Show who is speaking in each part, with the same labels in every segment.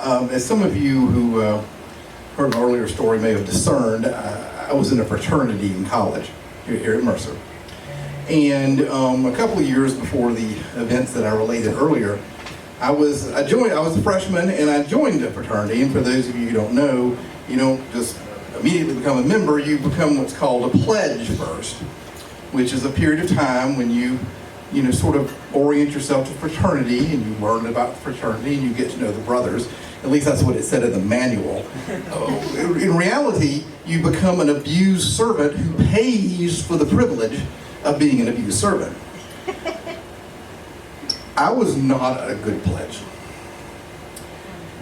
Speaker 1: As some of you who heard an earlier story may have discerned, I was in a fraternity in college here at Mercer. And a couple of years before the events that I related earlier, I was a freshman and I joined a fraternity. And for those of you who don't know, you don't just immediately become a member, you become what's called a pledge first, which is a period of time when you sort of orient yourself to fraternity and you learn about fraternity and you get to know the brothers. At least that's what it said in the manual. In reality, you become an abused servant who pays for the privilege of being an abused servant. I was not a good pledge.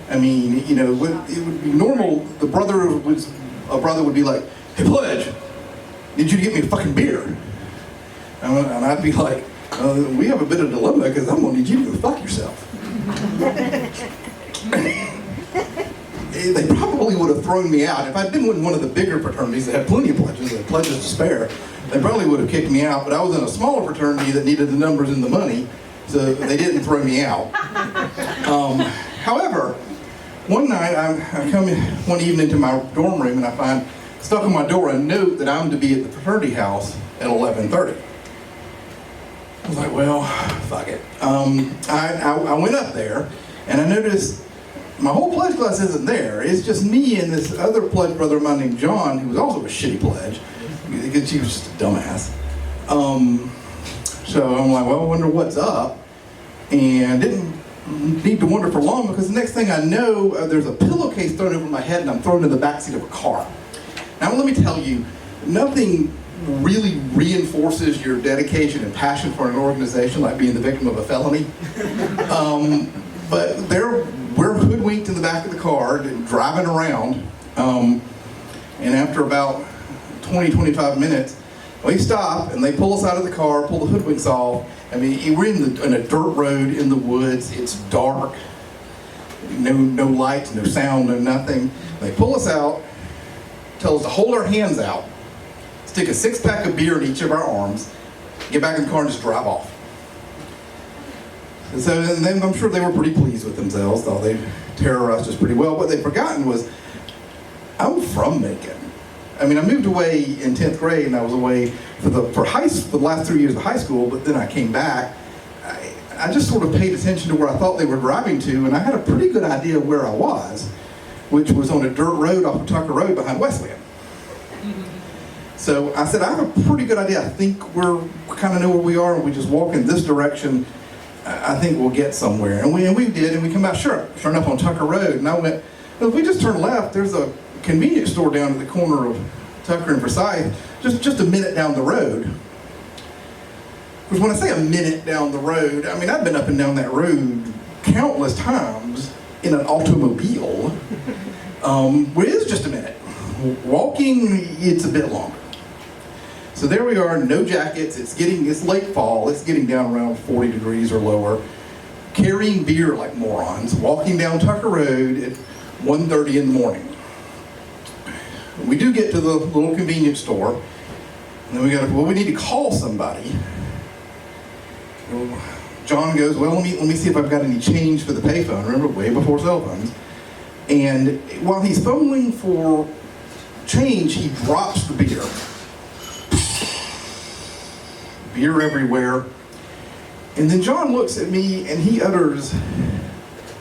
Speaker 1: I mean, it would be normal. A brother would be like, "Hey, pledge, need you to get me a fucking beer." And I'd be like, "We have a bit of dilemma because I'm gonna need you to go fuck yourself." They probably would have thrown me out. If I'd been in one of the bigger fraternities that had plenty of pledges, and pledges to spare, they probably would have kicked me out. But I was in a smaller fraternity that needed the numbers and the money, so they didn't throw me out. However, one night I come one evening to my dorm room and I find stuck on my door a note that I'm to be at the fraternity house at 11:30. I was like, well, fuck it. I went up there and I noticed my whole pledge class isn't there. It's just me and this other pledge brother of mine named John, who was also a shitty pledge, because he was just a dumbass. So I'm like, well, I wonder what's up. And didn't need to wonder for long, because the next thing I know, there's a pillowcase thrown over my head and I'm thrown in the backseat of a car. Now let me tell you, nothing really reinforces your dedication and passion for an organization like being the victim of a felony. But we're hoodwinked in the back of the car, driving around, and after about 20-25 minutes, we stop and they pull us out of the car, pull the hoodwinks off. I mean, we're in a dirt road in the woods. It's dark, no lights, no sound, no nothing. They pull us out, tell us to hold our hands out, stick a 6-pack of beer in each of our arms, get back in the car and just drive off. And so and then I'm sure they were pretty pleased with themselves, thought they terrorized us pretty well. What they'd forgotten was, I'm from Macon. I mean, I moved away in 10th grade and I was away for the last 3 years of high school, but then I came back. I just sort of paid attention to where I thought they were driving to, and I had a pretty good idea of where I was, which was on a dirt road off of Tucker Road behind Wesleyan. So I said, I have a pretty good idea. I think we kind of know where we are, and we just walk in this direction. I think we'll get somewhere. And we did, and we come out, sure enough, on Tucker Road. And I went, well, if we just turn left, there's a convenience store down at the corner of Tucker and Forsyth, just a minute down the road. Because when I say a minute down the road, I mean, I've been up and down that road countless times in an automobile, where it is just a minute. Walking, it's a bit longer. So there we are, no jackets, it's late fall, it's getting down around 40 degrees or lower, carrying beer like morons, walking down Tucker Road at 1:30 in the morning. We do get to the little convenience store, and then we need to call somebody. Well, John goes, well, let me see if I've got any change for the payphone. Remember, way before cell phones. And while he's fumbling for change, he drops the beer. Beer everywhere. And then John looks at me and he utters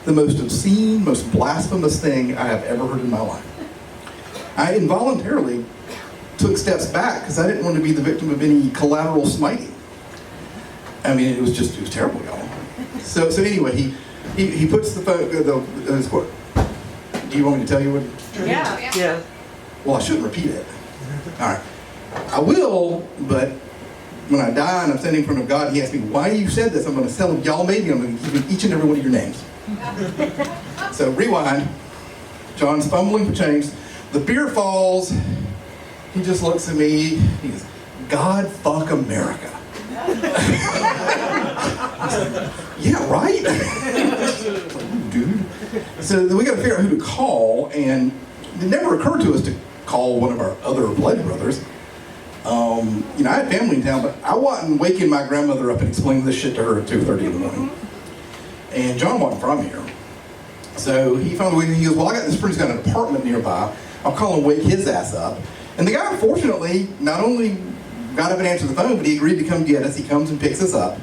Speaker 1: the most obscene, most blasphemous thing I have ever heard in my life. I involuntarily took steps back because I didn't want to be the victim of any collateral smiting. I mean, it was terrible, y'all. So anyway, he puts the phone, do you want me to tell you what?
Speaker 2: Yeah.
Speaker 1: Well, I shouldn't repeat it. All right. I will, but when I die and I'm standing in front of God, he asks me, why you said this? I'm going to tell him, y'all made me. I'm going to give him each and every one of your names. So rewind. John's fumbling for change. The beer falls. He just looks at me. He goes, God fuck America. Yeah, right? Dude. So we got to figure out who to call, and it never occurred to us to call one of our other blood brothers. I had family in town, but I wasn't waking my grandmother up and explaining this shit to her at 2:30 in the morning. And John wasn't from here. So he found a way, he goes, well, I got this friend's got an apartment nearby. I'll call and wake his ass up. And the guy, fortunately, not only got up and answered the phone, but he agreed to come get us. He comes and picks us up.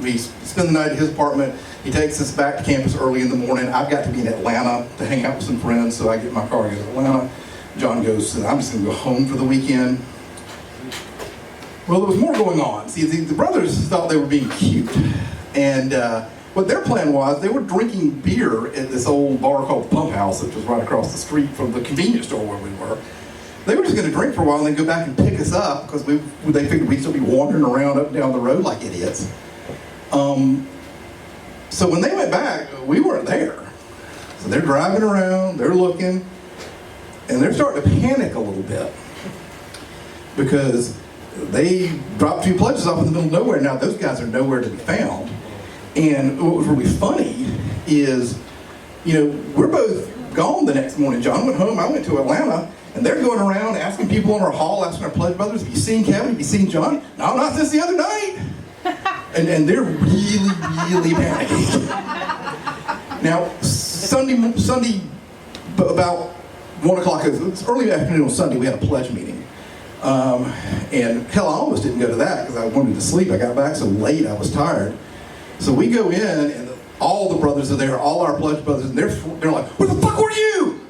Speaker 1: We spend the night at his apartment. He takes us back to campus early in the morning. I've got to be in Atlanta to hang out with some friends, so I get in my car and go to Atlanta. John goes, I'm just going to go home for the weekend. Well, there was more going on. See, the brothers thought they were being cute. And what their plan was, they were drinking beer at this old bar called Pump House, which was right across the street from the convenience store where we were. They were just going to drink for a while and then go back and pick us up because they figured we'd still be wandering around up and down the road like idiots. So when they went back, we weren't there. So they're driving around, they're looking, and they're starting to panic a little bit because they dropped 2 pledges off in the middle of nowhere. Now those guys are nowhere to be found. And what was really funny is, we're both gone the next morning. John went home, I went to Atlanta, and they're going around asking people in our hall, asking our pledge brothers, have you seen Kevin? Have you seen John? No, not since the other night. And they're really, really panicking. Now, Sunday, about 1 o'clock, it's early afternoon on Sunday, we had a pledge meeting. And hell, I almost didn't go to that because I wanted to sleep. I got back so late, I was tired. So we go in, and all the brothers are there, all our pledge brothers, and they're like, where the fuck were you?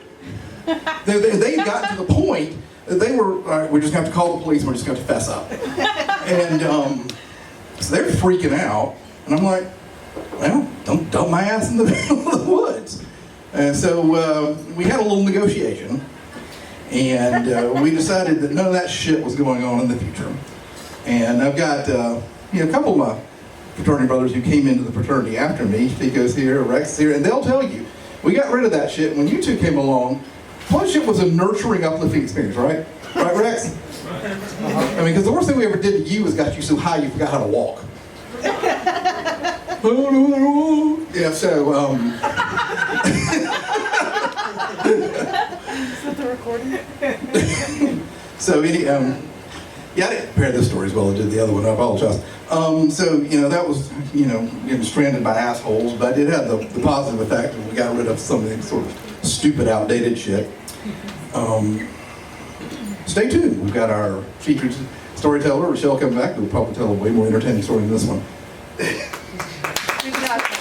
Speaker 1: They got to the point that they were, all right, we're just going to have to call the police, we're just going to fess up. And so they're freaking out, and I'm like, well, don't dump my ass in the middle of the woods. And so we had a little negotiation, and we decided that none of that shit was going on in the future. And I've got a couple of my fraternity brothers who came into the fraternity after me, Tico's here, Rex is here, and they'll tell you, we got rid of that shit. When you two came along, fellowship was a nurturing, uplifting experience, right? Right, Rex? I mean, because the worst thing we ever did to you was got you so high you forgot how to walk. Yeah, so,
Speaker 2: Is that the recording?
Speaker 1: so, yeah, I didn't prepare this story as well as I did the other one, I apologize. So, that was, getting stranded by assholes, but it had the positive effect and we got rid of some of the sort of stupid, outdated shit. Stay tuned. We've got our featured storyteller, Rochelle, coming back. We'll probably tell a way more entertaining story than this one.